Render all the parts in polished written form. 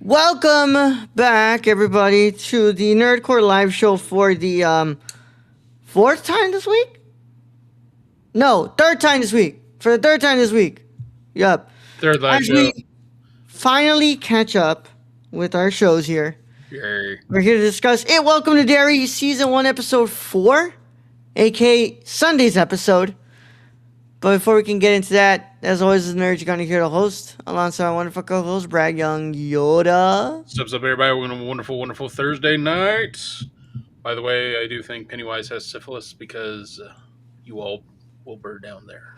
Welcome back, everybody, to the Nerdcore live show for the fourth time this week. No, third time this week. For the third time this week. Yup. Third live As show. we finally catch up with our shows here, Yay. we're here to discuss it. Welcome to Derry, season 1, episode 4, aka Sunday's episode. But before we can get into that, as always, as nerds, you're going to hear the host alongside my wonderful co-host, Brad Young Yoda. What's up, everybody? We're on a wonderful, wonderful Thursday night. By the way, I do think Pennywise has syphilis because you all will burn down there.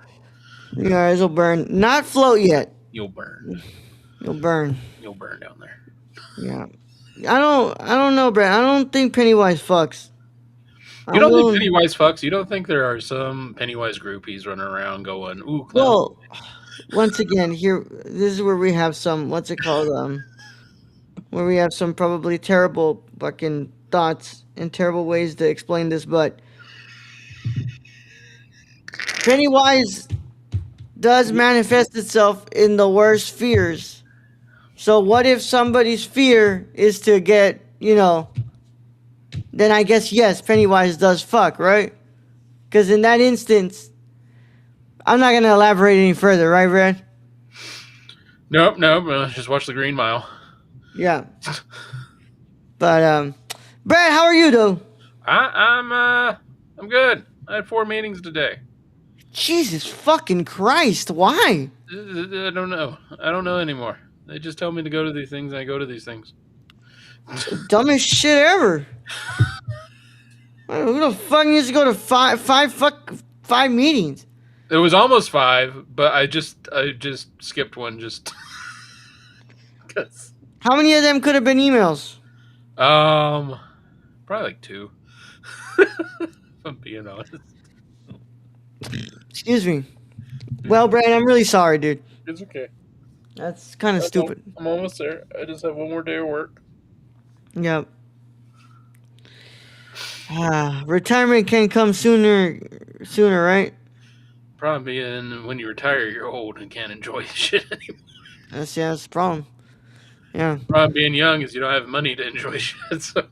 You guys will burn. Not float yet. You'll burn. You'll burn. You'll burn down there. Yeah. I don't know, Brad. I don't think Pennywise fucks. You don't think Pennywise fucks? You don't think there are some Pennywise groupies running around going, ooh, clown? Well, once again, here, this is where we have some, what's it called? Where we have some probably terrible fucking thoughts and terrible ways to explain this, but Pennywise does manifest itself in the worst fears. So what if somebody's fear is to get, then I guess, yes, Pennywise does fuck, right? Because in that instance, I'm not going to elaborate any further, right, Brad? Nope. Just watch The Green Mile. Yeah. But, Brad, how are you, though? I'm good. I had 4 meetings today. Jesus fucking Christ, why? I don't know. I don't know anymore. They just tell me to go to these things, and I go to these things. Dumbest shit ever. Who the fuck needs to go to five meetings? It was almost 5, but I just skipped one just because. How many of them could have been emails? Probably like 2. If I'm being honest. Excuse me. Well, Brad, I'm really sorry, dude. It's okay. That's kind of stupid. I'm almost there. I just have one more day of work. Yep. Retirement can come sooner, right? Problem being, when you retire, you're old and can't enjoy shit anymore. That's the problem. Yeah. Problem being young is you don't have money to enjoy shit. So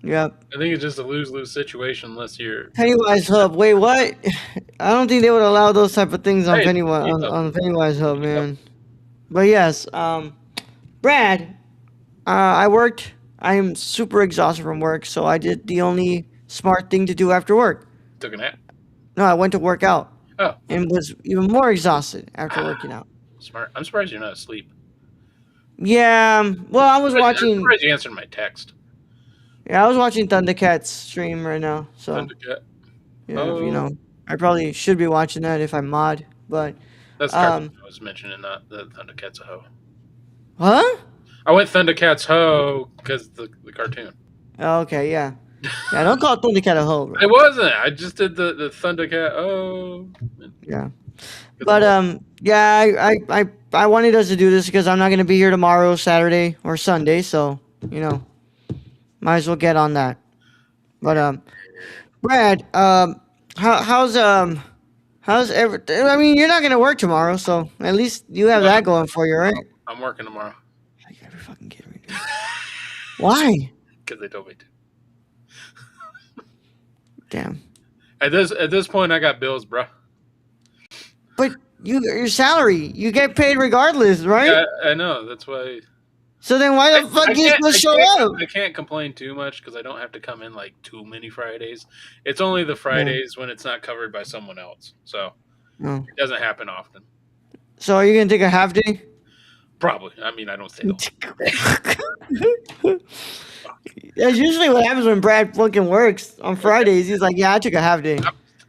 Yep. I think it's just a lose-lose situation unless you're Pennywise Hub. Wait, what? I don't think they would allow those type of things on Pennywise on Pennywise Hub, man. But yes, Brad, I worked. I am super exhausted from work, so I did the only smart thing to do after work. Took a nap? No, I went to work out. Oh. And was even more exhausted after working out. Smart. I'm surprised you're not asleep. Yeah, well, I was watching. I'm surprised you answered my text. Yeah, I was watching Thundercats stream right now. So, Thundercat. Yeah, I probably should be watching that if I mod, but. That's the cartoon I was mentioning, not the Thundercats Ho. Huh? I went Thundercats Ho because the cartoon. Oh, okay, yeah. Yeah, don't call it Thundercat a hoe, bro. It wasn't. I just did the Thundercat. Oh. Yeah. But yeah, I wanted us to do this because I'm not gonna be here tomorrow, Saturday or Sunday, so might as well get on that. But Brad, how's everything? I mean, you're not gonna work tomorrow, so at least you have that going for you, right? I'm working tomorrow. You gotta be fucking kidding me, dude. Why? Because they told me to. Damn. At this point, I got bills, bro. But your salary, you get paid regardless, right? Yeah, I know. That's why. So then why the fuck you supposed to show up? I can't complain too much because I don't have to come in like too many Fridays. It's only the Fridays when it's not covered by someone else. So it doesn't happen often. So are you going to take a half day? Probably. I mean, I don't stay home. That's usually what happens when Brad fucking works on Fridays. He's like, yeah, I took a half day.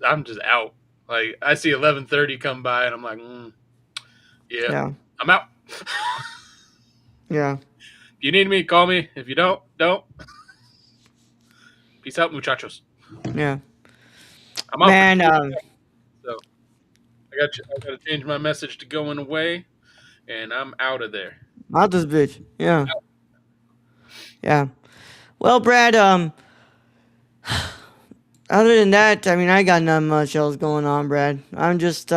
I'm just out. Like, I see 11:30 come by, and I'm like, yeah, I'm out. Yeah. If you need me, call me. If you don't. Peace out, muchachos. Yeah. I'm out. Man, so I got to change my message to going away, and I'm out of there. Out this bitch. Yeah. Yeah. Well, Brad, other than that, I mean, I got not much else going on, Brad. I'm just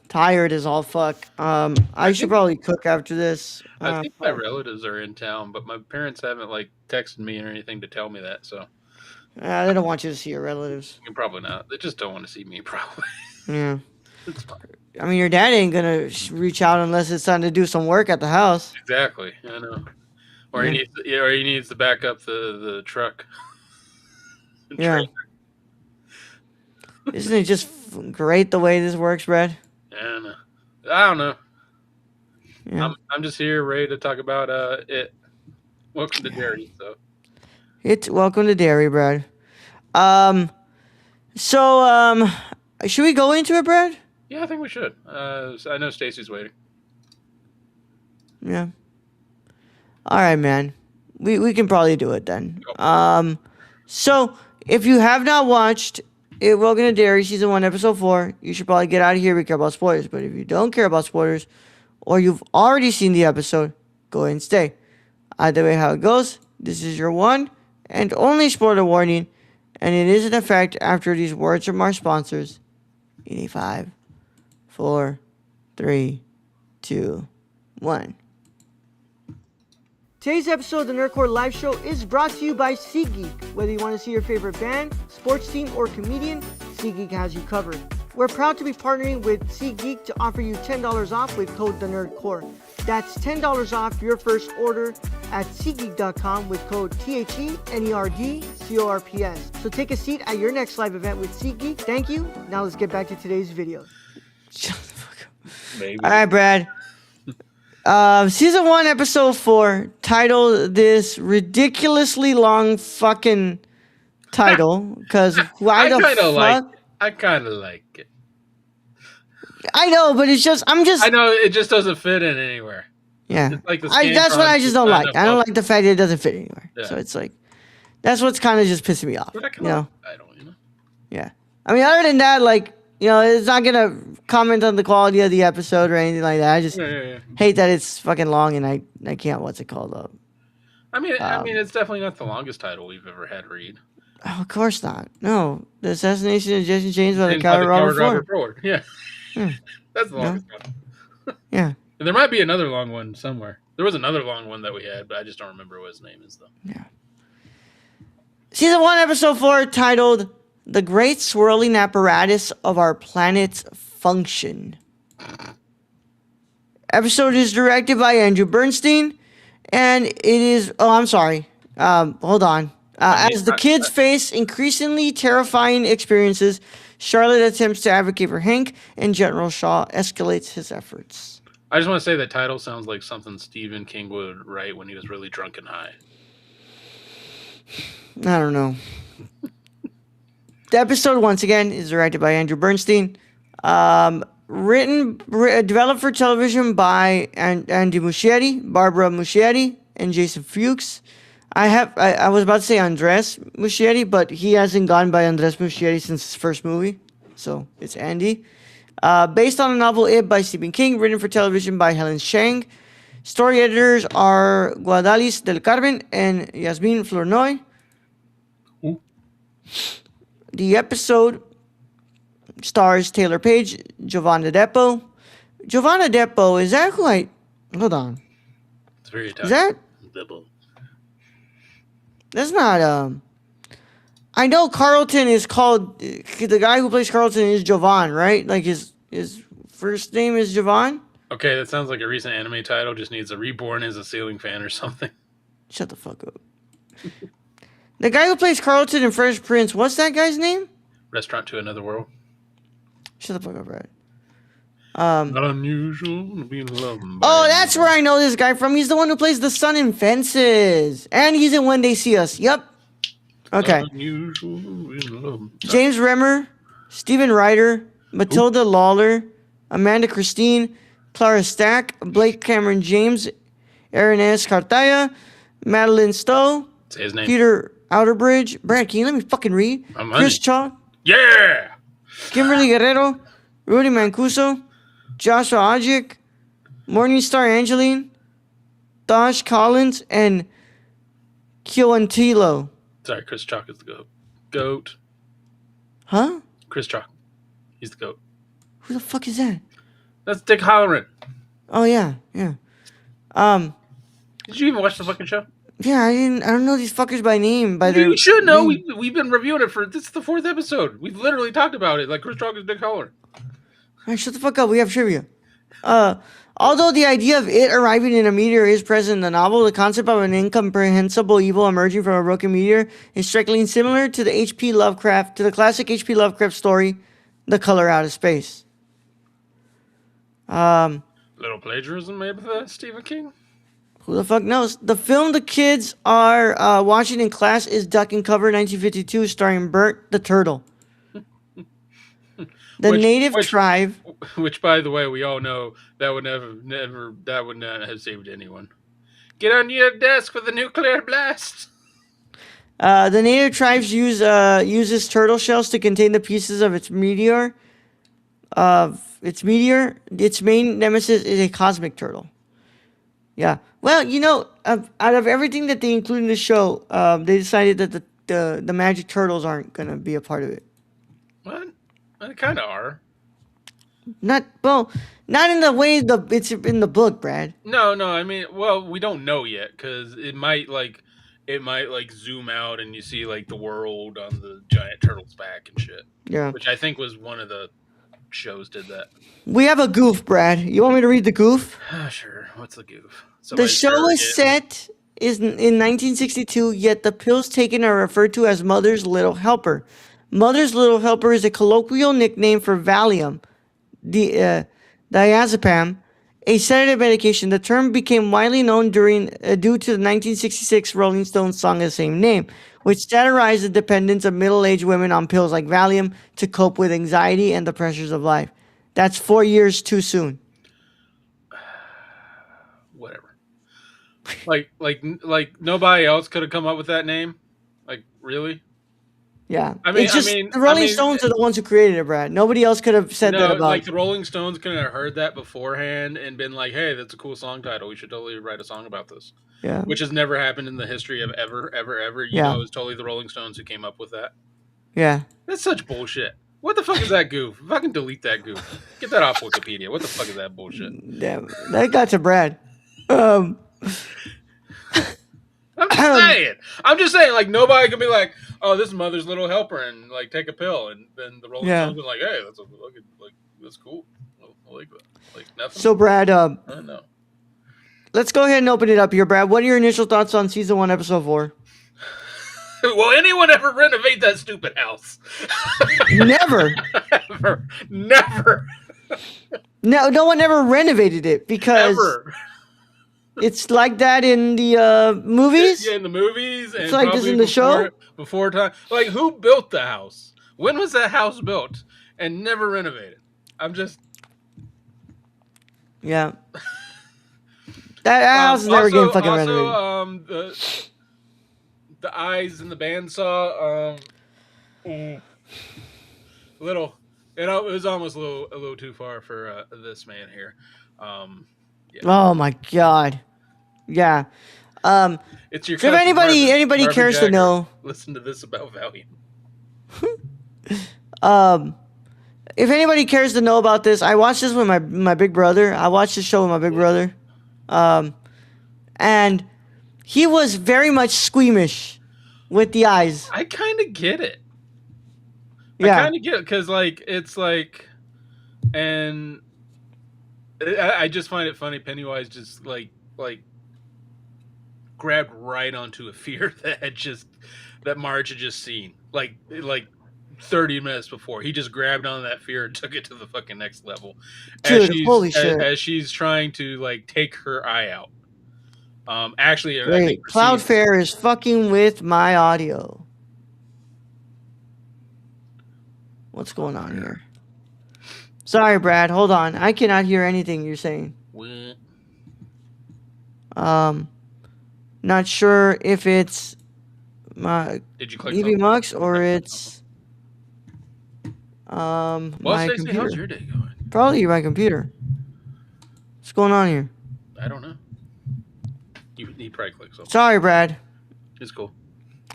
tired as all fuck. I should think probably cook after this. I think my Fuck. relatives are in town, but my parents haven't like texted me or anything to tell me that. So They don't want you to see your relatives. probably not. They just don't want to see me. Probably. Yeah. It's fine. I mean, your dad ain't gonna reach out unless it's time to do some work at the house. Exactly. I know. Or Yeah. he needs to back up the truck. Yeah. Isn't it just great the way this works, Brad? And I don't know. Yeah. I'm just here ready to talk about it. Welcome to Derry. So It's welcome to Derry, Brad. Um. So should we go into it, Brad? yeah, I think we should. So I know Stacy's waiting. Yeah. All right, man. We can probably do it then. So if you have not watched Welcome to Derry season 1 episode 4, you should probably get out of here. We care about spoilers. But if you don't care about spoilers, or you've already seen the episode, go ahead and stay. Either way, how it goes, this is your one and only spoiler warning, and it is in effect after these words from our sponsors. In a 5, 4, 3, 2, 1. Today's episode of the Nerdcore Live Show is brought to you by SeatGeek. Whether you want to see your favorite band, sports team, or comedian, SeatGeek has you covered. We're proud to be partnering with SeatGeek to offer you $10 off with code TheNerdCore. That's $10 off your first order at SeatGeek.com with code THENERDCORPS. So take a seat at your next live event with SeatGeek. Thank you. Now let's get back to today's video. Shut the fuck up. Maybe. All right, Brad. Season 1, episode 4, titled this ridiculously long fucking title, because why the fuck? I kind of like it. I know, but it's just, I know it just doesn't fit in anywhere. Yeah. It's like That's what I just don't like. I don't like the fact that it doesn't fit anywhere. Yeah. So it's like, that's what's kind of just pissing me off. But I you know? you know. Yeah. I mean, other than that, like, you know, it's not going to comment on the quality of the episode or anything like that. I just hate that it's fucking long and I can't, what's it called? I mean, it's definitely not the longest title we've ever had read. Oh, of course not. No. The Assassination of Jesse James by the Coward Robert Ford. Yeah. That's the longest one. Yeah. And there might be another long one somewhere. There was another long one that we had, but I just don't remember what his name is, though. Yeah. Season 1, episode 4, titled The Great Swirling Apparatus of Our Planet's Function. Episode is directed by Ayden Byrnes, and it is... Oh, I'm sorry. Hold on. As the kids face increasingly terrifying experiences, Charlotte attempts to advocate for Hank, and General Shaw escalates his efforts. I just want to say that title sounds like something Stephen King would write when he was really drunk and high. I don't know. The episode, once again, is directed by Ayden Byrnes. Developed for television by Andy Muschietti, Barbara Muschietti, and Jason Fuchs. I was about to say Andres Muschietti, but he hasn't gone by Andres Muschietti since his first movie, so it's Andy. Based on a novel It by Stephen King, written for television by Helen Chang. Story editors are Guadalis del Carmen and Yasmin Flournoy. Ooh. The episode stars Taylor Page, Giovanna Depo. Giovanna Depo, is that who I... Hold on. It's very Italian. Is that... Depo. That's not, I know Carlton is called... The guy who plays Carlton is Jovan, right? Like, his first name is Jovan? Okay, that sounds like a recent anime title. Just needs a reborn as a ceiling fan or something. Shut the fuck up. The guy who plays Carlton in Fresh Prince, what's that guy's name? Restaurant to Another World. Shut the fuck up, Brad. Not unusual to be loved by Oh, that's where I know this guy from. He's the one who plays the son in Fences. And he's in When They See Us. Yep. Okay. Unusual to be loved. James Remmer, Stephen Ryder, Matilda Lawler, Amanda Christine, Clara Stack, Blake Cameron James, Aaron S. Cartaya, Madeline Stowe, Say his name. Peter Outerbridge. Brad, can you let me fucking read? I'm Chris honey. Chaw, Yeah! Kimberly Guerrero, Rudy Mancuso, Joshua Ajic, Morningstar Angeline, Tosh Collins, and Kiwantilo. Sorry, Chris Chalk is the goat. Goat. Huh? Chris Chalk. He's the goat. Who the fuck is that? That's Dick Halloran. Oh yeah. Um. Did you even watch the fucking show? Yeah, I didn't. I don't know these fuckers by name. By their You should know. name. We've been reviewing it for this is the 4th episode. We've literally talked about it. Like Chris Rock is Dick Halloran. All right, shut the fuck up. We have trivia. Although the idea of it arriving in a meteor is present in the novel, the concept of an incomprehensible evil emerging from a broken meteor is strikingly similar to the classic H.P. Lovecraft story, The Color Out of Space. Little plagiarism, maybe for Stephen King. Who the fuck knows? The film the kids are watching in class is Duck and Cover 1952, starring Bert the Turtle. The native tribe. Which, by the way, we all know that would that would not have saved anyone. Get on your desk with a nuclear blast. The native tribes uses turtle shells to contain the pieces of its meteor. Its main nemesis is a cosmic turtle. Yeah. Well, out of everything that they include in the show, they decided that the magic turtles aren't gonna be a part of it. What? They kind of are. Not in the way it's in the book, Brad. No. I mean, well, we don't know yet because it might zoom out and you see like the world on the giant turtle's back and shit. Yeah. Which I think was one of the shows did that. We have a goof, Brad. You want me to read the goof? Sure. What's the goof? The show is set in 1962, yet the pills taken are referred to as Mother's Little Helper. Mother's Little Helper is a colloquial nickname for Valium, diazepam, a sedative medication. The term became widely known due to the 1966 Rolling Stones song of the same name, which satirized the dependence of middle-aged women on pills like Valium to cope with anxiety and the pressures of life. That's 4 years too soon. Whatever. Like nobody else could have come up with that name. Like really? Yeah, the Rolling Stones are the ones who created it, Brad. Nobody else could have said that about. Like the Rolling Stones couldn't have heard that beforehand and been like, "Hey, that's a cool song title. We should totally write a song about this." Yeah, which has never happened in the history of ever. You know, it was totally the Rolling Stones who came up with that. Yeah, that's such bullshit. What the fuck is that goof? Fucking delete that goof. Get that off Wikipedia. What the fuck is that bullshit? Damn, that got to Brad. I'm just saying, like, nobody can be like, oh, this is Mother's Little Helper and, like, take a pill. And then the Rolling Stones are like, hey, that's cool. I like that. Like, nothing. So, Brad, I don't know. Let's go ahead and open it up here, Brad. What are your initial thoughts on season 1, episode 4? Will anyone ever renovate that stupid house? Never. Never. No one ever renovated it because... Ever. It's like that in the movies? Yeah, in the movies. It's like this in the show? Before time. Like, who built the house? When was that house built? And never renovated? I'm just... Yeah. That house is never getting fucking renovated. The eyes in the bandsaw, little... it was almost a little too far for this man here. Yeah. Oh, my God. Yeah. It's your if anybody Marvin cares Jagger. to know, Listen to this about Valium. If anybody cares to know about this, I watched this with my big brother. I watched this show with my big brother. And he was very much squeamish with the eyes. I kind of get it. Yeah. I kind of get it because, like, it's like, and I just find it funny. Pennywise just like grabbed right onto a fear that Marge had just seen, like 30 minutes before. He just grabbed on that fear and took it to the fucking next level. Dude, holy shit! As she's trying to like take her eye out. Actually, wait, Cloudflare is fucking with my audio. What's going on here? Sorry, Brad. Hold on. I cannot hear anything you're saying. What? Not sure if it's my Did you click EV Mux or it's my Stacey, computer. how's your day going? Probably my computer. What's going on here? I don't know. He probably clicked something. Sorry, Brad. It's cool.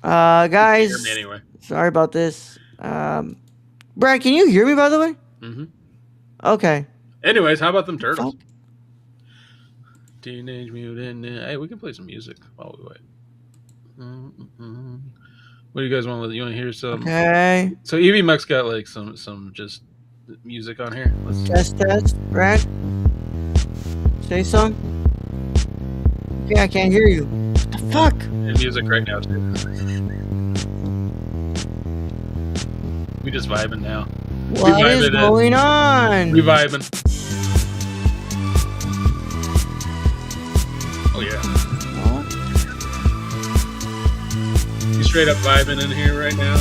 Guys. You can hear me anyway. Sorry about this. Brad, can you hear me, by the way? Mm-hmm. Okay. Anyways, how about them turtles? Fuck. Teenage Mutant. Hey, we can play some music while we wait. What do you guys want? You want to hear some? Okay. So Evie Muck's got like some just music on here. Test. Brad. Say some. Okay, I can't hear you. What the fuck? And music right now too. We just vibing now. What is going on? We vibing. Oh yeah. What? You straight up vibing in here right now.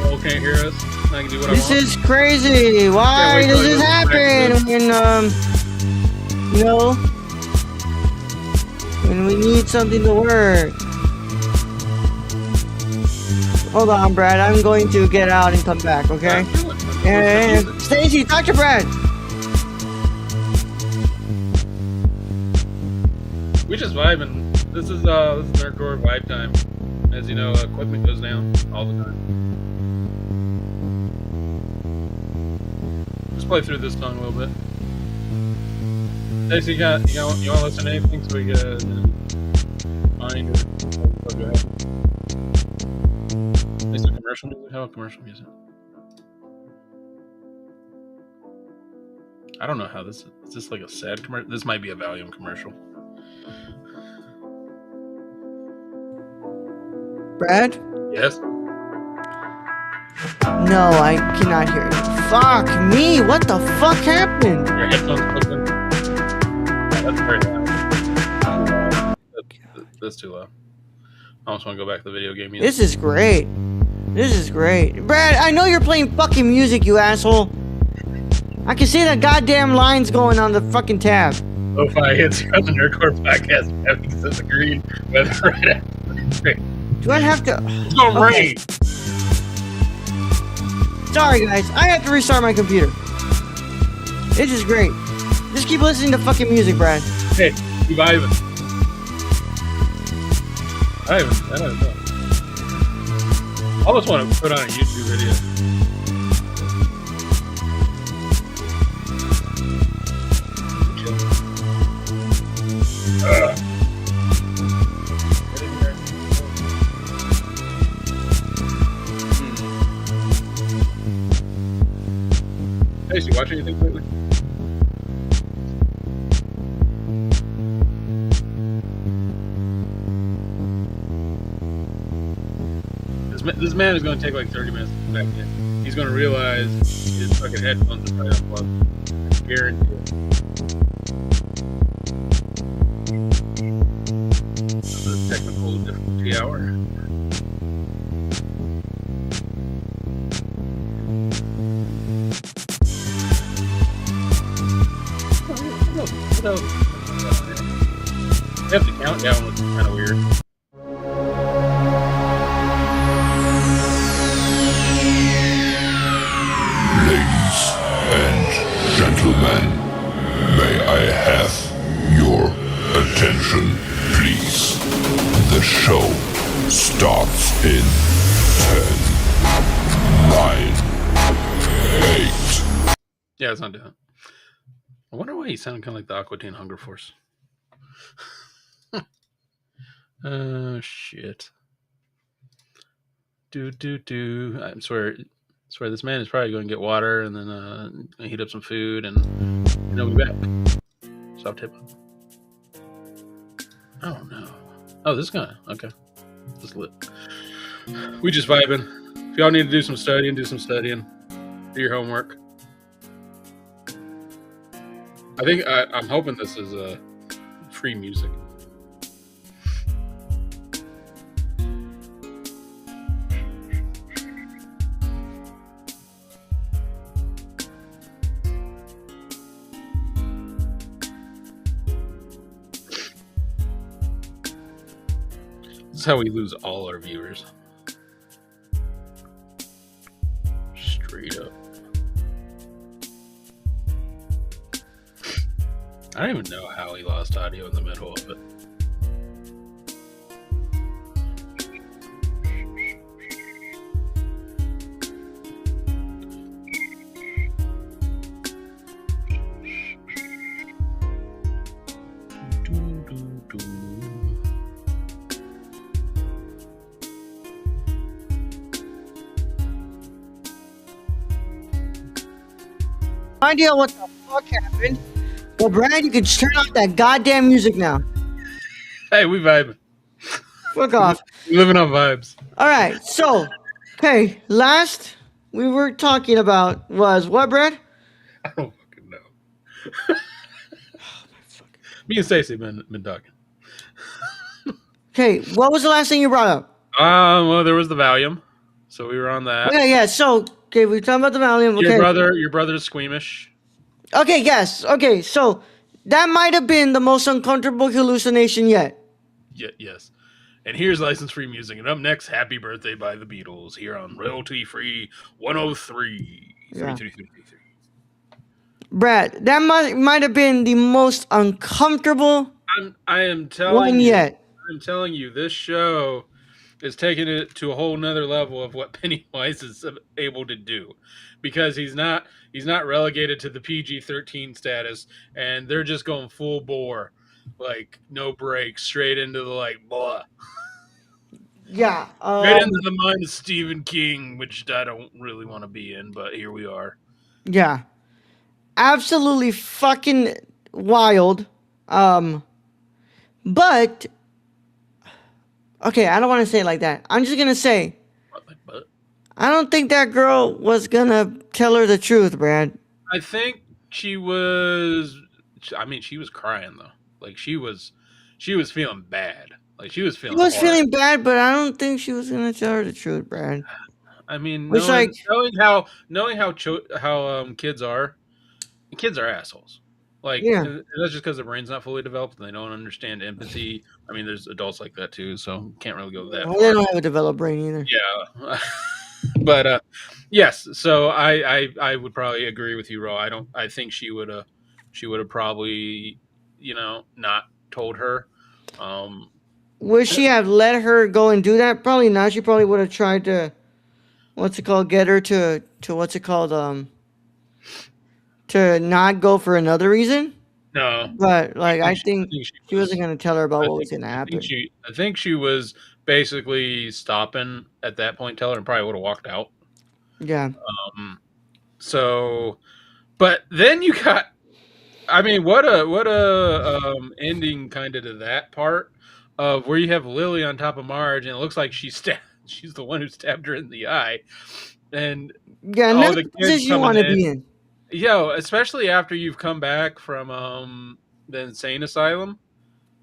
Oh, can't hear us. I can do what I want. This is crazy. Why does this happen when you know, when we need something to work? Hold on, Brad. I'm going to get out and come back, okay? And Stacy, talk to Brad. We just vibing. This is nerdcore vibe time. As you know, equipment goes down all the time. Just play through this song a little bit. Stacy, you want to listen to anything so we get mind or go ahead? Is there commercial music? How about commercial music? I don't know how this is. This like a sad commercial? This might be a Valium commercial. Brad? Yes? No, I cannot hear you. Fuck me! What the fuck happened? Your headphones plugged in? Yeah, that's very loud. That's too loud. I almost want to go back to the video game music. This is great. This is great. Brad, I know you're playing fucking music, you asshole. I can see the goddamn lines going on the fucking tab. Oh, if I hit you on the Nerdcore podcast, having says the green weather right after. Do I have to? It's gonna rain. Sorry, guys. I have to restart my computer. This is great. Just keep listening to fucking music, Brad. Hey, you vibing? I don't know. I almost want to put on a YouTube video. Hey, you watch anything lately? This man is going to take like 30 minutes to come back in. He's going to realize his fucking headphones are probably unplugged. I guarantee it. This is a technical difficulty hour. What else? They have the countdown, which is kind of weird. Ladies and gentlemen, may I have your attention, please? The show starts in 10, 9, 8. Yeah, it's not doing it. I wonder why he sounded kind of like the Aqua Teen Hunger Force. Oh, shit. I swear this man is probably going to get water and then heat up some food and he'll be back. Stop tipping. Oh, no. Oh, this guy. Okay. This is lit. We just vibing. If y'all need to do some studying, do some studying. Do your homework. I'm hoping this is free music. This is how we lose all our viewers. Straight up. I don't even know how he lost audio in the middle of it. idea what the fuck happened. But Brad, you can just turn off that goddamn music now. Hey, we vibing. Fuck off. We're living on vibes. All right, so, okay, last we were talking about was what, Brad? I don't fucking know. Me and Stacey been talking. Okay, what was the last thing you brought up? Well, there was the Valium, so we were on that. Yeah. So, okay, we were talking about the Valium. Okay. Your brother's squeamish. Okay, yes. Okay, so that might have been the most uncomfortable hallucination yet. Yes. And here's license-free music. And up next, Happy Birthday by the Beatles here on royalty-free 103. Yeah. 33333. Brad, that might have been the most uncomfortable I am telling one you. yet. I'm telling you, this show is taking it to a whole nother level of what Pennywise is able to do, because he's not relegated to the PG-13 status, and they're just going full bore, like no breaks, straight into the blah. Yeah. Right into the mind of Stephen King, which I don't really want to be in, but here we are. Yeah. Absolutely fucking wild. But okay, I don't want to say it like that. I'm just gonna say But I don't think that girl was gonna tell her the truth, Brad. I think she was. I mean, she was crying though. Like she was feeling bad. Like she was feeling. She was hard. feeling bad, but I don't think she was gonna tell her the truth, Brad. I mean, Which, knowing how kids are assholes. Like, Yeah. and that's just because their brain's not fully developed and they don't understand empathy. I mean, there's adults like that too, so can't really go that Well, far. they don't have a developed brain either. Yeah, but yes. So I would probably agree with you, Ro. I think she would have probably not told her. Would she have let her go and do that? Probably not. She probably would have tried to, get her to to not go for another reason. No, But I think she wasn't gonna tell her about I what was think- gonna happen. I think she was basically stopping at that point. Tell her and probably would have walked out. Yeah. So, but then you got. I mean, what a ending kind of to that part of where you have Lily on top of Marge, and it looks like she's the one who stabbed her in the eye, and Yeah, and all that's the the kids position you coming want to in. be in. Especially after you've come back from the insane asylum.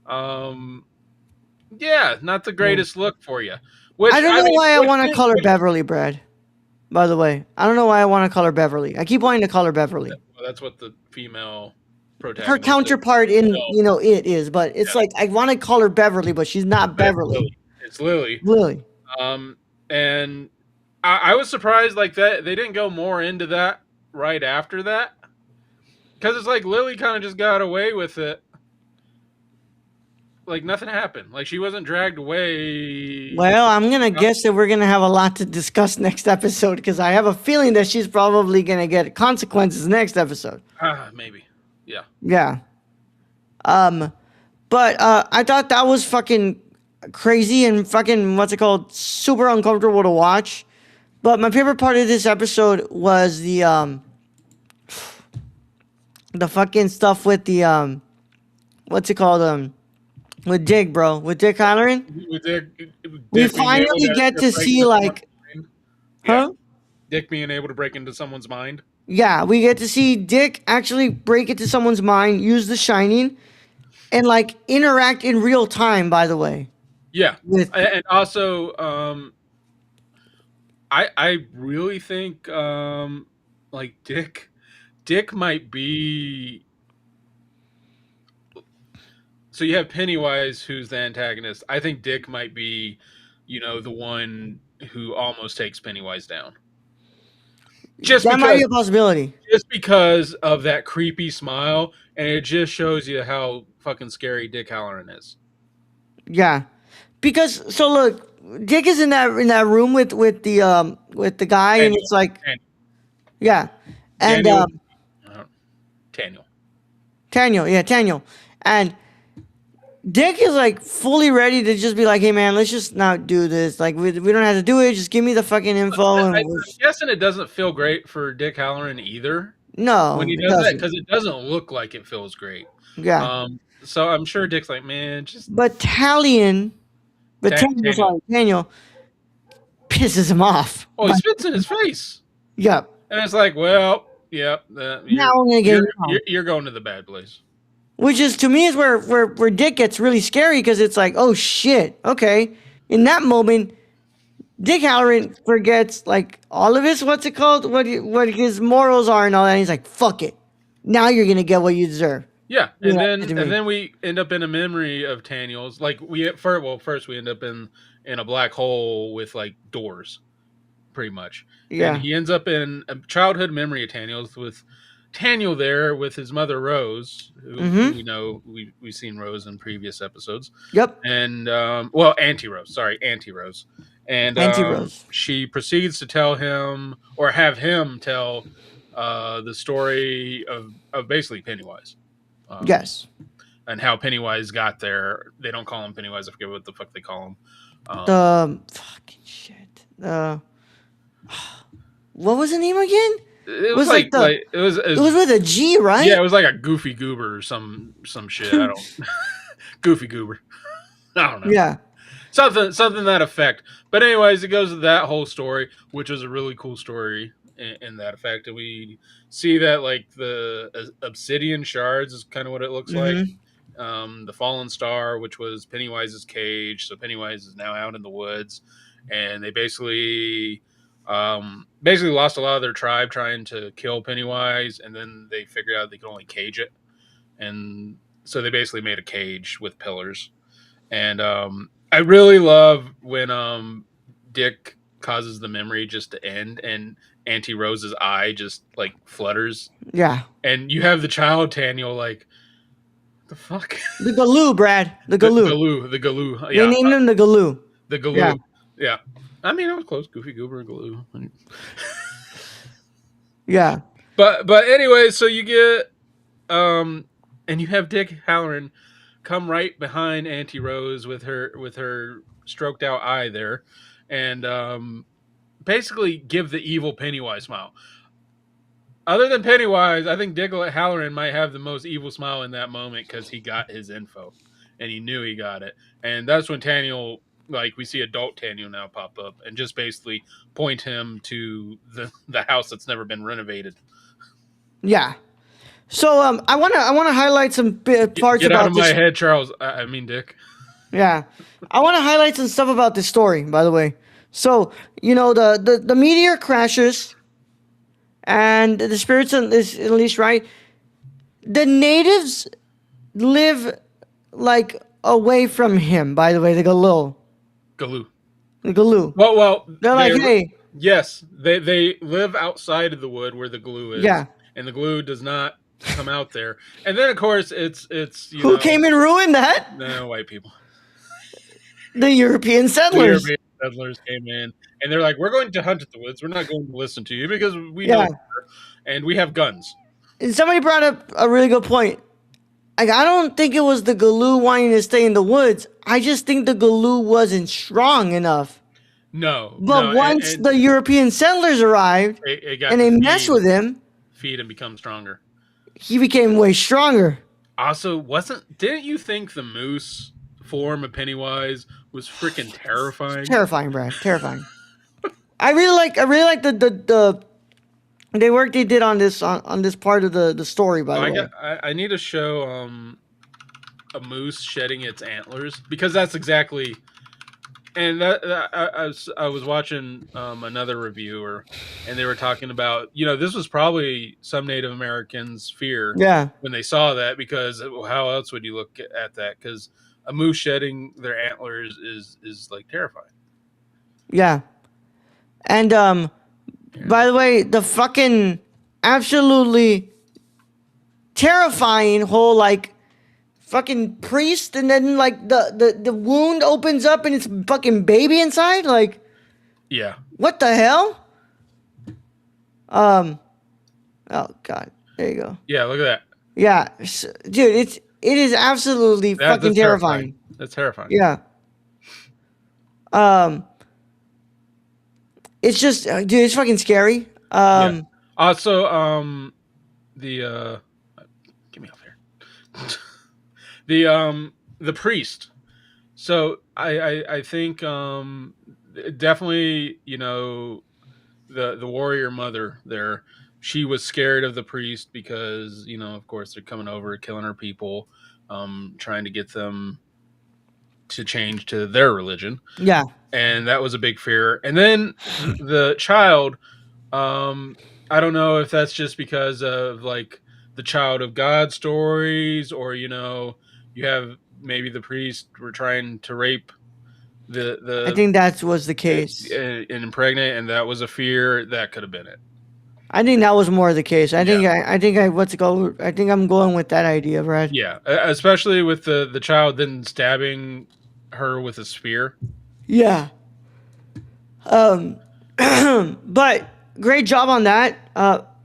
Yeah, not the greatest look for you. Which, I don't know why I want to which- call her Beverly, Brad. By the way, I don't know why I want to call her Beverly. I keep wanting to call her Beverly. Well, that's what the female protagonist. Her counterpart in No. it is, but it's like I want to call her Beverly, but she's not Beverly. It's Lily. Lily. And I was surprised like that they didn't go more into that right after that, because it's like Lily kind of just got away with it. Like nothing happened. Like she wasn't dragged away. Well, I'm gonna guess that we're gonna have a lot to discuss next episode because I have a feeling that she's probably gonna get consequences next episode. Maybe. Yeah. Yeah. But I thought that was fucking crazy and fucking super uncomfortable to watch. But my favorite part of this episode was the fucking stuff with the with Dick, bro. With Dick Halloran. We finally get to see huh? Dick being able to break into someone's mind. Yeah, we get to see Dick actually break into someone's mind, use the Shining, and interact in real time. By the way. Yeah, and also, I really think Dick might be. So you have Pennywise, who's the antagonist. I think Dick might be, the one who almost takes Pennywise down. That might be a possibility. Just because of that creepy smile, and it just shows you how fucking scary Dick Halloran is. Yeah, because look, Dick is in that room with the guy, Daniel. and it's like, Daniel. yeah, and Taniel, and Dick is fully ready to just be like, hey man, let's just not do this. Like we don't have to do it. Just give me the fucking info. I'm guessing it doesn't feel great for Dick Halloran either, No, when he it does that, doesn't. because it doesn't look like it feels great. Yeah. So I'm sure Dick's like, man, just But Daniel. Daniel pisses him off. Oh, he spits in his face, Yep. and it's like, well, yep, Now we're gonna get you're going to the bad place. which is to me is where Dick gets really scary because it's like, oh shit, okay. In that moment, Dick Halloran forgets like all of his what his morals are and all that. And he's like, fuck it. Now you're gonna get what you deserve. Yeah, You and know, then to me. and then we end up in a memory of Taniel's. Like first we end up in a black hole with like doors, pretty much. And Yeah. he ends up in a childhood memory of Taniel's with Taniel there with his mother Rose, who we know we've seen Rose in previous episodes, Yep. and well, Auntie Rose, sorry, Auntie Rose, and Auntie Rose. she proceeds to tell him or have him tell the story of basically Pennywise. Yes. And how Pennywise got there. They don't call him Pennywise. I forget what the fuck they call him. The fucking shit. What was the name again? It was like it was It was with a G, right? yeah, it was like a Goofy Goober or some shit. I don't Goofy Goober. I don't know. Yeah. Something that effect. But anyways, it goes to that whole story, which was a really cool story in that effect. And we see that like the obsidian shards is kind of what it looks like. The fallen star, which was Pennywise's cage. So Pennywise is now out in the woods, and they basically lost a lot of their tribe trying to kill Pennywise, and then they figured out they could only cage it, and so they basically made a cage with pillars. And I really love when Dick causes the memory just to end, and Auntie Rose's eye just like flutters. Yeah. And you have the child Taniel like, the fuck? The Galoo, Brad. The Galoo. The Galoo. They named him the Galoo. The Galoo. Yeah. I mean, I was close. Goofy Goober and Galoo. Yeah. But anyway, so you get and you have Dick Halloran come right behind Auntie Rose with her stroked out eye there, and basically give the evil Pennywise smile. Other than Pennywise, I think Dick Halloran might have the most evil smile in that moment because he got his info, and he knew he got it. And that's when Taniel, like we see adult Taniel now pop up and just basically point him to the house that's never been renovated. Yeah. So I wanna highlight some parts Get about out of my head, Charles. I mean Dick. Yeah. I want to highlight some stuff about this story, by the way. So, you know, the meteor crashes and the spirits is at least right. The natives live like away from him, by the way, the Galoo. Galoo. The Galoo. Well, They're like, hey. Yes, they live outside of the wood where the glue is. Yeah. And the glue does not come out there. And then of course it's Who came and ruined that? No, white people. The European settlers. The European settlers came in and they're like, we're going to hunt at the woods. We're not going to listen to you because we know better, and we have guns. And somebody brought up a really good point. Like, I don't think it was the Galoo wanting to stay in the woods. I just think the Galoo wasn't strong enough. No. But once the European settlers arrived and they messed with him, feed and become stronger. He became way stronger. Also, didn't you think the moose form of Pennywise was freaking terrifying? Terrifying, Brad. Terrifying. I really like the work they did on this part of the story. By the way, I need to show a moose shedding its antlers because that's exactly. And I was watching another reviewer, and they were talking about, this was probably some Native Americans' fear when they saw that, because how else would you look at that? Because a moose shedding their antlers is like terrifying. Yeah. And by the way, the fucking absolutely terrifying whole like fucking priest, and then like the wound opens up and it's fucking baby inside. Like, yeah, what the hell? Oh god, there you go. Yeah, look at that. Yeah, dude, it is absolutely fucking terrifying. That's terrifying. Yeah. It's just, dude, it's fucking scary. Also, get me off here. The priest. So I think definitely, the warrior mother there, she was scared of the priest because, of course they're coming over killing her people, trying to get them to change to their religion, Yeah. and that was a big fear. And then the child, I don't know if that's just because of like the child of God stories, or you have maybe the priest were trying to rape I the think that was the case. and impregnate, and that was a fear. That could have been it. I think that was more the case. I think Yeah. what's it called? I think I'm going with that idea, Brad. Yeah, especially with the child then stabbing her with a spear. Yeah. But great job on that.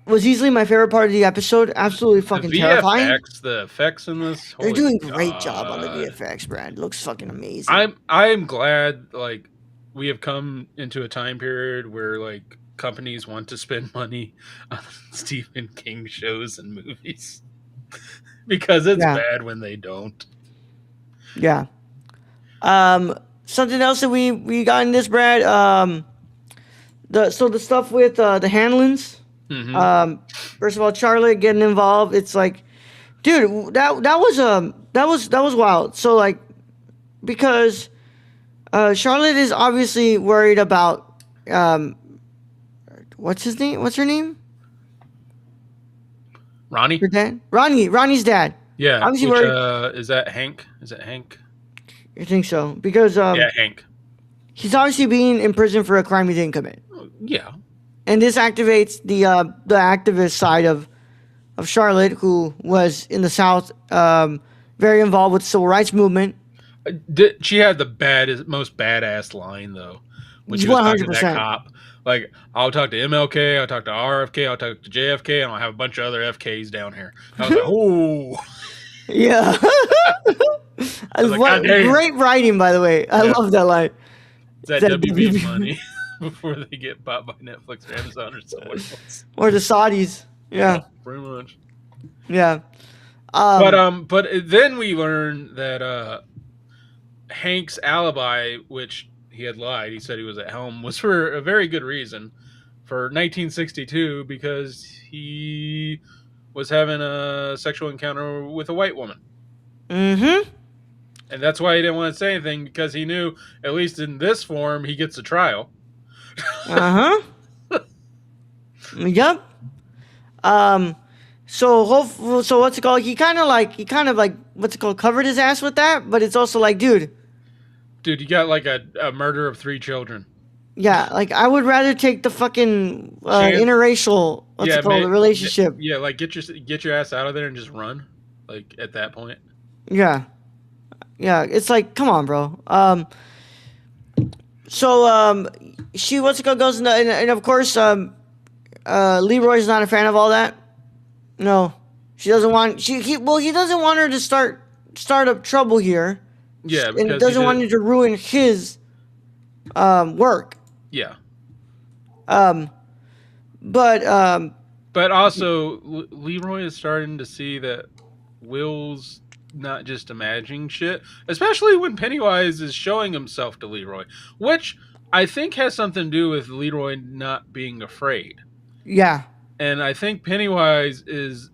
Was easily my favorite part of the episode. Absolutely fucking The terrifying. VFX, the effects in this, They're holy doing a great job on the God. VFX, Brad. It looks fucking amazing. I'm glad like we have come into a time period where like companies want to spend money on Stephen King shows and movies because it's Yeah. bad when they don't. Yeah. Something else that we got in this, Brad. The stuff with the Hanlons. Mhm. First of all, Charlotte getting involved. It's like, dude, that was wild. So like, because Charlotte is obviously worried about what's his name? What's her name? Ronnie? Her dad? Ronnie's dad. Yeah. Obviously Which, worried. is that Hank? Is it Hank? I think so because Yeah, Hank. he's obviously being in prison for a crime he didn't commit, Yeah. and this activates the activist side of Charlotte, who was in the South, very involved with the civil rights movement. She had the most badass line though when she was talking to that 100%. cop. Like, I'll talk to MLK, I'll talk to RFK, I'll talk to JFK, and I'll have a bunch of other FKs down here. I was like, oh, Yeah. like, "God damn." Great writing, by the way. I Yeah. love that line. It's that That WB WB money before they get bought by Netflix or Amazon or someone else. Or the Saudis. Yeah. Pretty much. Yeah. But then we learn that Hank's alibi, which he had lied, he said he was at home, was for a very good reason. For 1962, because he was having a sexual encounter with a white woman. Mm-hmm. And that's why he didn't want to say anything, because he knew, at least in this form, he gets a trial. Uh-huh. Yep. So what's it called? He kind of like what's it called? Covered his ass with that, but it's also like, dude, You got like a murder of 3 children. yeah, like I would rather take the fucking Chance- interracial relationship. Yeah, like get your ass out of there and just run. Like at that point. Yeah. Yeah, it's like, come on, bro. She what's it called goes in and of course Leroy's not a fan of all that. No. She doesn't want he doesn't want her to start up trouble here. Yeah, And because doesn't want it to ruin his work. Yeah. But also Leroy is starting to see that Will's not just imagining shit, especially when Pennywise is showing himself to Leroy, which I think has something to do with Leroy not being afraid. yeah. And I think Pennywise is,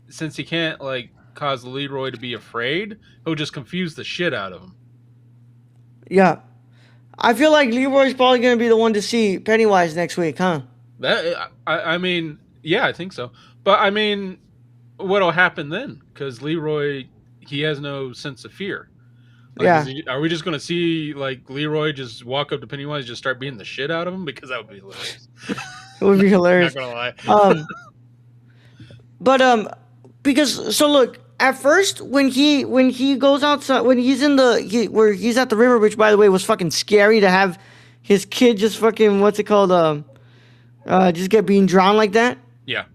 since he can't like cause Leroy to be afraid, he'll just confuse the shit out of him. Yeah. I feel like Leroy's probably going to be the one to see Pennywise next week, huh? I mean, yeah, I think so. But I mean, what'll happen then? Because Leroy, he has no sense of fear. Like, Yeah. Are we just going to see like Leroy just walk up to Pennywise and just start beating the shit out of him? Because that would be hilarious. It would be hilarious. Not gonna lie. Because so look, at first when he goes outside, when he's where he's at the river, which by the way was fucking scary to have his kid just fucking what's it called just get being drowned like that. Yeah.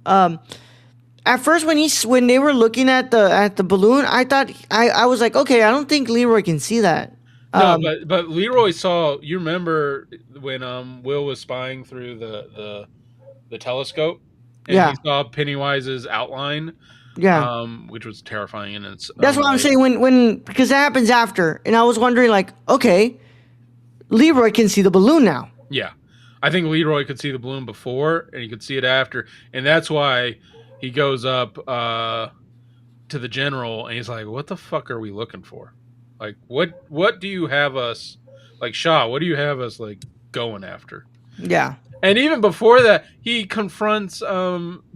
At first when they were looking at the balloon, I thought I was like, okay, I don't think Leroy can see that. No, but Leroy saw. You remember when Will was spying through the telescope? and Yeah. he saw Pennywise's outline, Yeah. which was terrifying in its That's own what I'm right. saying. When because that happens after, and I was wondering, like, okay, Leroy can see the balloon now. Yeah. I think Leroy could see the balloon before and he could see it after. And that's why he goes up to the general and he's like, what the fuck are we looking for? Like, what do you have us, like, Shaw, what do you have us, like, going after? Yeah. And even before that, he confronts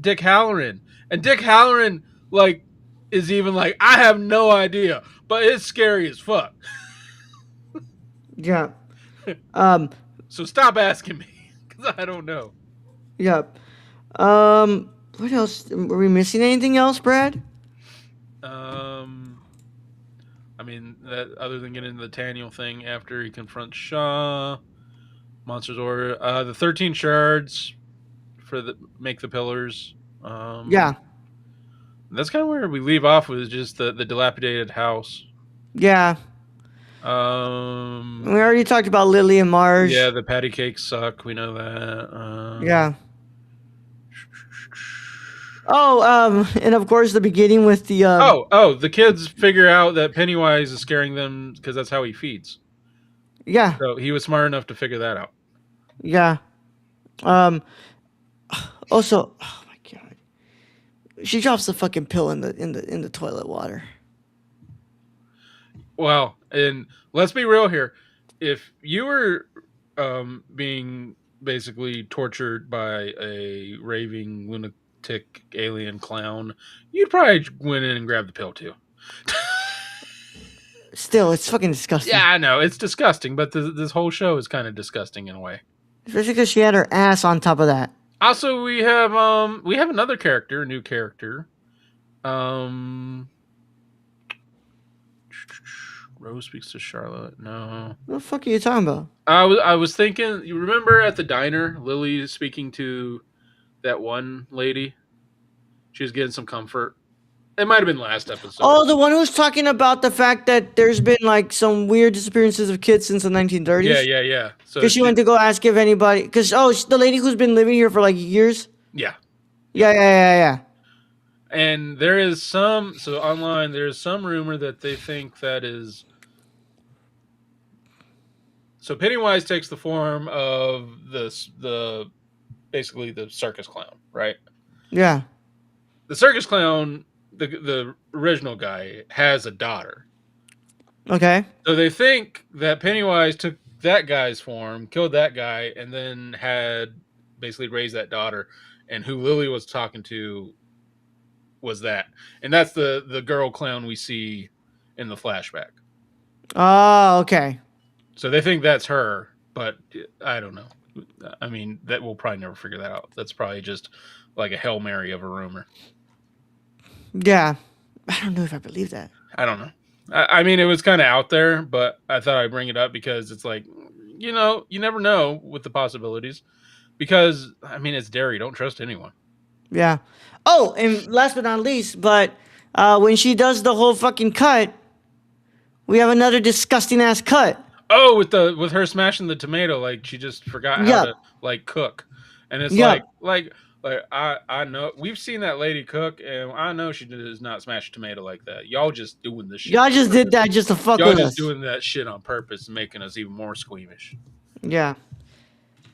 Dick Halloran. And Dick Halloran, like, is even like, I have no idea, but it's scary as fuck. Yeah. Um. So stop asking me, because I don't know. Yeah. What else? Were we missing anything else, Brad? Um, I mean, that other than getting into the Taniel thing after he confronts Shaw, Monsters Order, the 13 shards for the make the pillars. Yeah. That's kind of where we leave off with just the dilapidated house. Yeah. We already talked about Lily and Yeah, Marge. the patty cakes suck. We know that. Yeah. Oh, and of course the beginning with the The kids figure out that Pennywise is scaring them because that's how he feeds. yeah, So he was smart enough to figure that out. yeah. Um also, oh my god. She drops the fucking pill in the toilet water. Well, and let's be real here. If you were being basically tortured by a raving lunatic alien clown, you'd probably went in and grabbed the pill too. Still, it's fucking disgusting. Yeah, I know it's disgusting, but this whole show is kind of disgusting in a way. Especially because she had her ass on top of that. Also, we have another character, a new character. Rose speaks to Charlotte. No. What the fuck are you talking about? I was thinking. You remember at the diner, Lily speaking to that one lady. She was getting some comfort. It might have been last episode. Oh, the one who's talking about the fact that there's been like some weird disappearances of kids since the 1930s. Yeah. So Because she went to go ask if anybody. Because the lady who's been living here for like years. Yeah. Yeah. And there is some online. There's some rumor that they think that is. So Pennywise takes the form of the basically the circus clown, right? Yeah. The circus clown, the original guy, has a daughter. Okay. So they think that Pennywise took that guy's form, killed that guy, and then had basically raised that daughter. And who Lily was talking to was that. And that's the girl clown we see in the flashback. Oh, okay. So they think that's her, but I don't know. I mean, that we'll probably never figure that out. That's probably just like a Hail Mary of a rumor. Yeah. I don't know if I believe that. I don't know. I mean, it was kind of out there, but I thought I'd bring it up because it's like, you never know with the possibilities. Because, I mean, it's Derry. Don't trust anyone. Yeah. Oh, and last but not least, but when she does the whole fucking cut, we have another disgusting ass cut. Oh, with her smashing the tomato, like she just forgot how to like cook, and it's like I know we've seen that lady cook, and I know she does not smash a tomato like that. Y'all just doing this shit. Y'all just did that just to fuck with us. Y'all just doing that shit on purpose and making us even more squeamish. Yeah.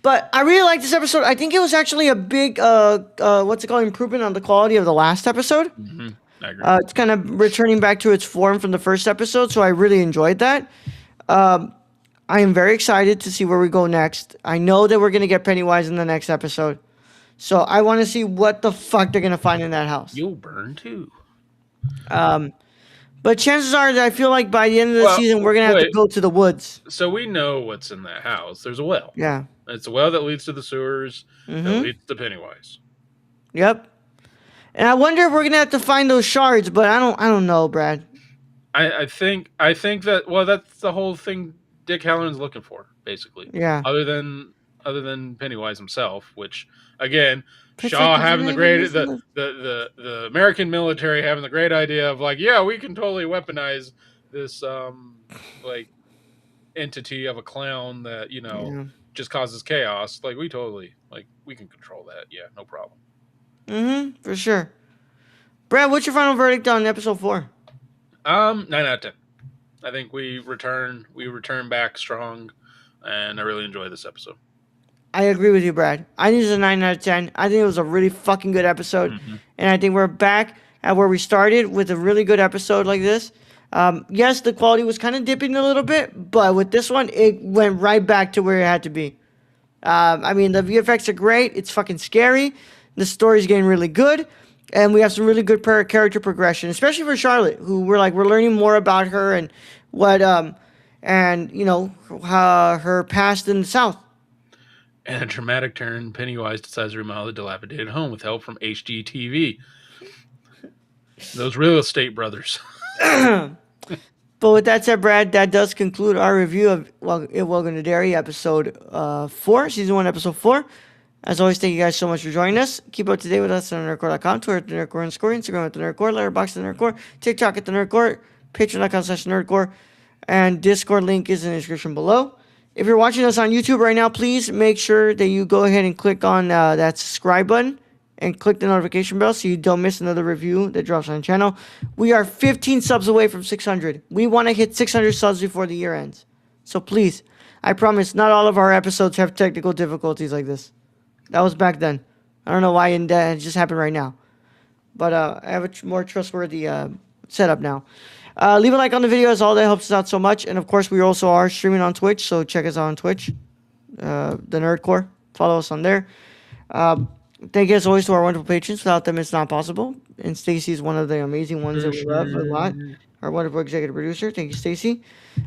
But I really like this episode. I think it was actually a big improvement on the quality of the last episode. Mm-hmm. I agree. It's kind of returning back to its form from the first episode, so I really enjoyed that. I am very excited to see where we go next. I know that we're going to get Pennywise in the next episode. So I want to see what the fuck they're going to find in that house. You'll burn too. But chances are that I feel like by the end of the season, we're going to have to go to the woods. So we know what's in that house. There's a well. Yeah. It's a well that leads to the sewers that leads to Pennywise. Yep. And I wonder if we're going to have to find those shards, but I don't know, Brad. I think that, well, that's the whole thing Dick Halloran's looking for, basically. Yeah. Other than Pennywise himself, which again, Shaw having the American military having the great idea of like, yeah, we can totally weaponize this like entity of a clown that just causes chaos. Like we can control that. Yeah, no problem. For sure. Brad, what's your final verdict on episode 4? 9 out of 10. I think we return back strong, and I really enjoy this episode. I agree with you, Brad. I think it's a 9 out of 10. I think it was a really fucking good episode. And I think we're back at where we started with a really good episode like this. Yes, the quality was kind of dipping a little bit, but with this one, it went right back to where it had to be. I mean, the VFX are great. It's fucking scary. The story's getting really good. And we have some really good character progression, especially for Charlotte, who we're learning more about her and what, and, you know, her past in the South. And a dramatic turn, Pennywise decides to remodel the dilapidated home with help from HGTV. Those real estate brothers. But with that said, Brad, that does conclude our review of Welcome to Derry, episode 4, season 1, episode 4. As always, thank you guys so much for joining us. Keep up to date with us on nerdcore.com, Twitter at the Nerdcore _, Instagram at the Nerdcore, Letterboxd at the Nerdcore, TikTok at the Nerdcore, Patreon.com/Nerdcore, and Discord link is in the description below. If you're watching us on YouTube right now, please make sure that you go ahead and click on that subscribe button and click the notification bell so you don't miss another review that drops on the channel. We are 15 subs away from 600. We want to hit 600 subs before the year ends. So please, I promise, not all of our episodes have technical difficulties like this. That was back then. I don't know why it just happened right now. But I have a more trustworthy setup now. Leave a like on the video as all that helps us out so much. And of course, we also are streaming on Twitch, so check us out on Twitch. The Nerdcore. Follow us on there. Thank you as always to our wonderful patrons. Without them, it's not possible. And Stacy is one of the amazing ones that we love a lot. Our wonderful executive producer. Thank you, Stacy.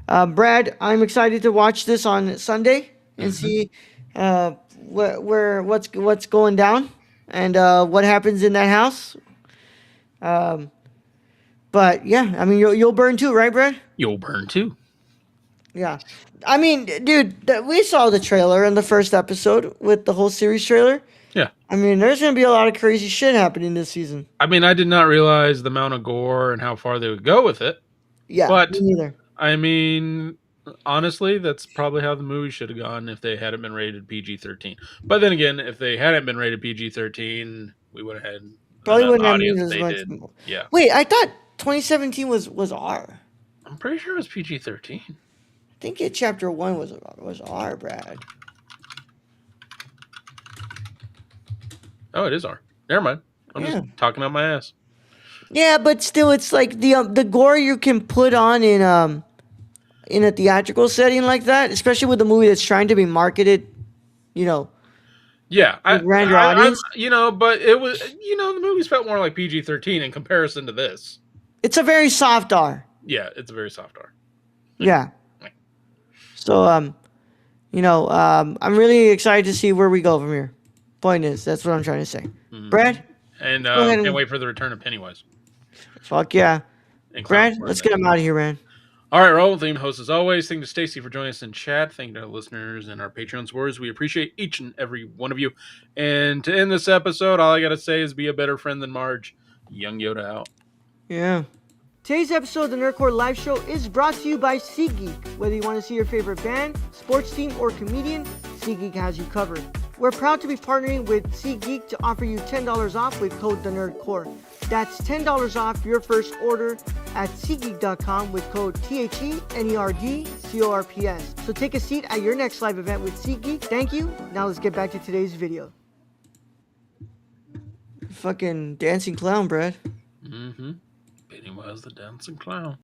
Brad, I'm excited to watch this on Sunday and see what's going down and what happens in that house. But yeah, I mean, you'll burn too, right, Brad? You'll burn too. Yeah. I mean, dude, we saw the trailer in the first episode with the whole series trailer. Yeah. I mean, there's going to be a lot of crazy shit happening this season. I mean, I did not realize the amount of gore and how far they would go with it. Yeah, but me neither. I mean, honestly, that's probably how the movie should have gone if they hadn't been rated PG-13. But then again, if they hadn't been rated PG-13, we would have had probably enough wouldn't have audience needed as they much. did. Yeah. Wait, I thought 2017 was R. I'm pretty sure it was PG-13. I think chapter 1 was R, Brad. Oh, it is R. Never mind. I'm just talking out my ass. Yeah, but still, it's like the gore you can put on in a theatrical setting like that, especially with a movie that's trying to be marketed, you know. Yeah, grander audience. But it was, the movies felt more like PG-13 in comparison to this. It's a very soft R. Yeah, it's a very soft R. Yeah. So, I'm really excited to see where we go from here. Point is, that's what I'm trying to say. Mm-hmm. Brad? And can't wait for the return of Pennywise. Fuck yeah. Brad, let's get him out of here, man. All right, Raul, thank you, host as always. Thank you to Stacy for joining us in chat. Thank you to our listeners and our Patreon supporters. We appreciate each and every one of you. And to end this episode, all I got to say is be a better friend than Marge. Young Yoda out. Yeah. Today's episode of the Nerdcore Live Show is brought to you by SeatGeek. Whether you want to see your favorite band, sports team, or comedian, SeatGeek has you covered. We're proud to be partnering with SeatGeek to offer you $10 off with code TheNerdCore. That's $10 off your first order at SeatGeek.com with code THENERDCORPS. So take a seat at your next live event with SeatGeek. Thank you. Now let's get back to today's video. Fucking dancing clown, Brad. Mm-hmm. Pennywise the dancing clown.